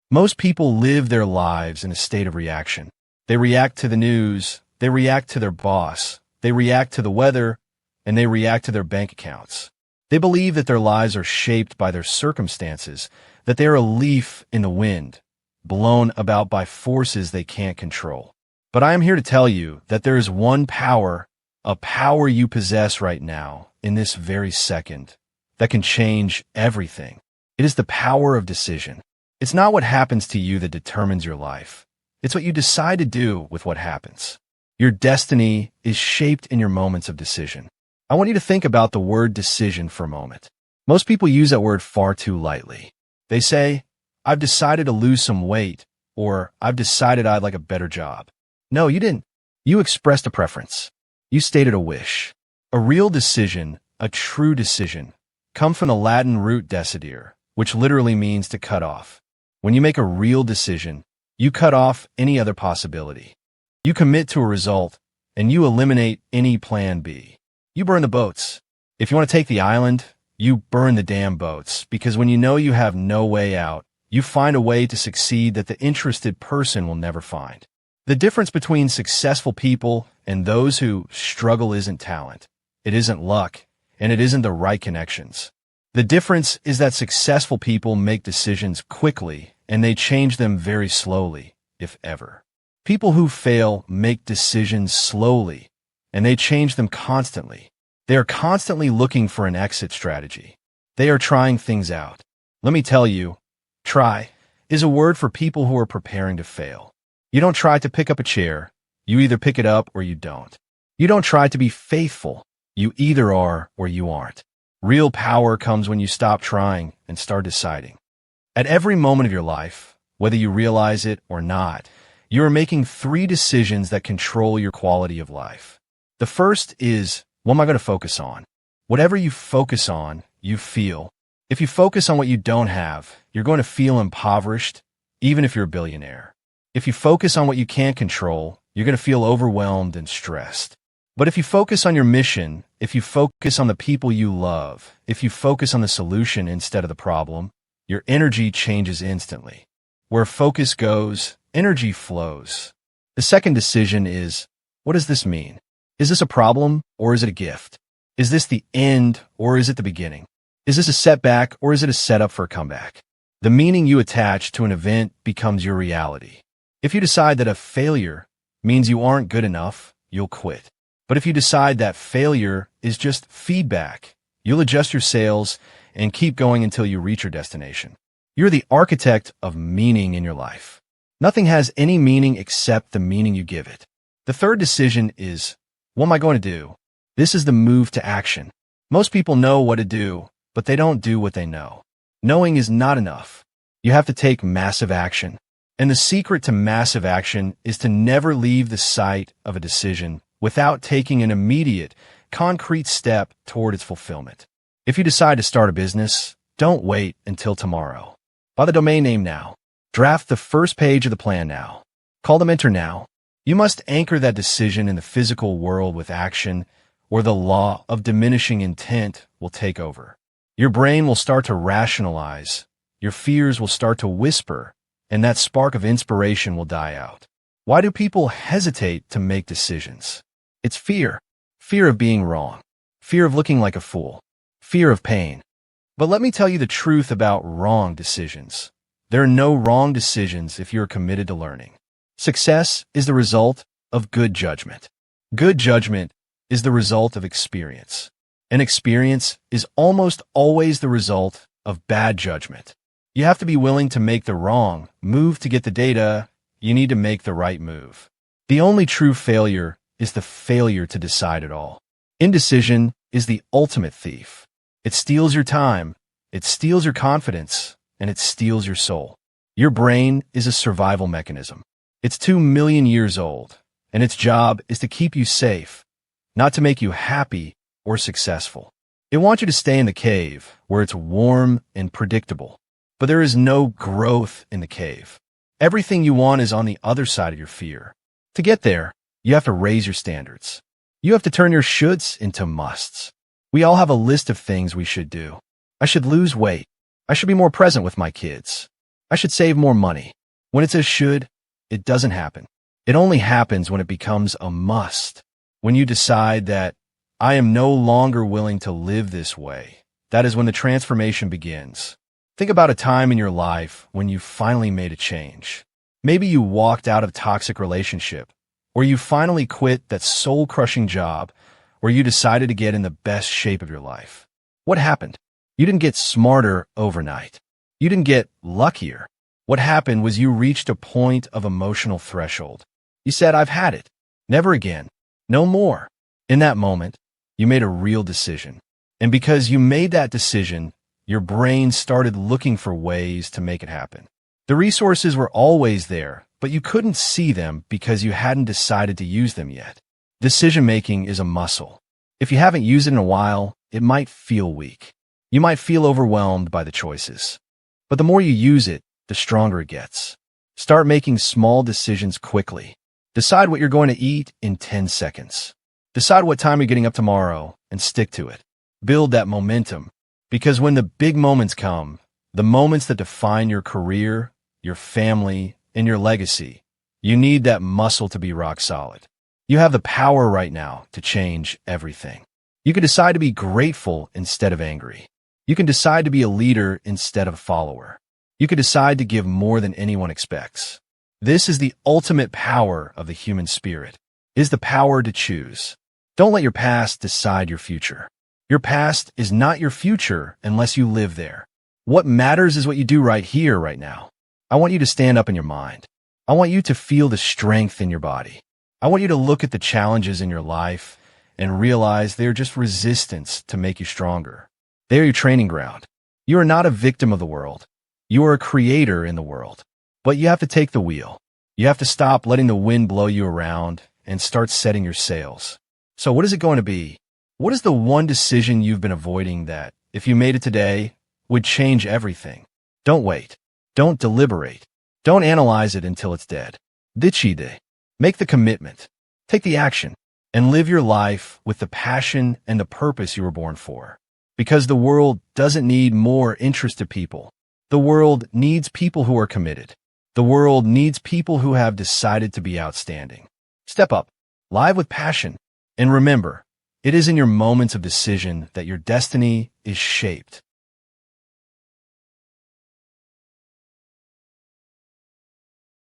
Most people live their lives in a state of reaction. They react to the news, they react to their boss, they react to the weather, and they react to their bank accounts. They believe that their lives are shaped by their circumstances, that they are a leaf in the wind, blown about by forces they can't control. But I am here to tell you that there is one power, a power you possess right now, in this very second, that can change everything. It is the power of decision. It's not what happens to you that determines your life. It's what you decide to do with what happens. Your destiny is shaped in your moments of decision. I want you to think about the word decision for a moment. Most people use that word far too lightly. They say, I've decided to lose some weight, or I've decided I'd like a better job. No, you didn't. You expressed a preference. You stated a wish. A real decision, a true decision, comes from the Latin root decidere, which literally means to cut off. When you make a real decision, you cut off any other possibility. You commit to a result, and you eliminate any plan B. You burn the boats. If you want to take the island, you burn the damn boats, because when you know you have no way out, you find a way to succeed that the interested person will never find. The difference between successful people and those who struggle isn't talent, it isn't luck, and it isn't the right connections. The difference is that successful people make decisions quickly, and they change them very slowly, if ever. People who fail make decisions slowly, and they change them constantly. They are constantly looking for an exit strategy. They are trying things out. Let me tell you, try is a word for people who are preparing to fail. You don't try to pick up a chair. You either pick it up or you don't. You don't try to be faithful. You either are or you aren't. Real power comes when you stop trying and start deciding. At every moment of your life, whether you realize it or not, you are making 3 decisions that control your quality of life. The first is, what am I going to focus on? Whatever you focus on, you feel. If you focus on what you don't have, you're going to feel impoverished, even if you're a billionaire. If you focus on what you can't control, you're going to feel overwhelmed and stressed. But if you focus on your mission, if you focus on the people you love, if you focus on the solution instead of the problem, your energy changes instantly. Where focus goes, energy flows. The second decision is, what does this mean? Is this a problem or is it a gift? Is this the end or is it the beginning? Is this a setback or is it a setup for a comeback? The meaning you attach to an event becomes your reality. If you decide that a failure means you aren't good enough, you'll quit. But if you decide that failure is just feedback, you'll adjust your sails and keep going until you reach your destination. You're the architect of meaning in your life. Nothing has any meaning except the meaning you give it. The third decision is, what am I going to do? This is the move to action. Most people know what to do, but they don't do what they know. Knowing is not enough. You have to take massive action. And the secret to massive action is to never leave the site of a decision without taking an immediate, concrete step toward its fulfillment. If you decide to start a business, don't wait until tomorrow. Buy the domain name now. Draft the first page of the plan now. Call the mentor now. You must anchor that decision in the physical world with action, or the law of diminishing intent will take over. Your brain will start to rationalize, your fears will start to whisper, and that spark of inspiration will die out. Why do people hesitate to make decisions? It's fear. Fear of being wrong. Fear of looking like a fool. Fear of pain. But let me tell you the truth about wrong decisions. There are no wrong decisions if you're committed to learning. Success is the result of good judgment. Good judgment is the result of experience. And experience is almost always the result of bad judgment. You have to be willing to make the wrong move to get the data. You need to make the right move. The only true failure is the failure to decide at all. Indecision is the ultimate thief. It steals your time, it steals your confidence, and it steals your soul. Your brain is a survival mechanism. It's 2 million years old, and its job is to keep you safe, not to make you happy or successful. It wants you to stay in the cave where it's warm and predictable. But there is no growth in the cave. Everything you want is on the other side of your fear. To get there, you have to raise your standards. You have to turn your shoulds into musts. We all have a list of things we should do. I should lose weight. I should be more present with my kids. I should save more money. When it says should, it doesn't happen. It only happens when it becomes a must. When you decide that I am no longer willing to live this way, that is when the transformation begins. Think about a time in your life when you finally made a change. Maybe you walked out of a toxic relationship, or you finally quit that soul-crushing job, or you decided to get in the best shape of your life. What happened? You didn't get smarter overnight. You didn't get luckier. What happened was you reached a point of emotional threshold. You said, I've had it. Never again. No more. In that moment, you made a real decision. And because you made that decision, your brain started looking for ways to make it happen. The resources were always there, but you couldn't see them because you hadn't decided to use them yet. Decision-making is a muscle. If you haven't used it in a while, it might feel weak. You might feel overwhelmed by the choices. But the more you use it, the stronger it gets. Start making small decisions quickly. Decide what you're going to eat in 10 seconds. Decide what time you're getting up tomorrow and stick to it. Build that momentum. Because when the big moments come, the moments that define your career, your family, and your legacy, you need that muscle to be rock solid. You have the power right now to change everything. You can decide to be grateful instead of angry. You can decide to be a leader instead of a follower. You can decide to give more than anyone expects. This is the ultimate power of the human spirit, is the power to choose. Don't let your past decide your future. Your past is not your future unless you live there. What matters is what you do right here, right now. I want you to stand up in your mind. I want you to feel the strength in your body. I want you to look at the challenges in your life and realize they're just resistance to make you stronger. They are your training ground. You are not a victim of the world. You are a creator in the world. But you have to take the wheel. You have to stop letting the wind blow you around and start setting your sails. So what is it going to be? What is the one decision you've been avoiding that, if you made it today, would change everything? Don't wait. Don't deliberate. Don't analyze it until it's dead. Decide. Make the commitment. Take the action. And live your life with the passion and the purpose you were born for. Because the world doesn't need more interested people. The world needs people who are committed. The world needs people who have decided to be outstanding. Step up. Live with passion. And remember, it is in your moments of decision that your destiny is shaped.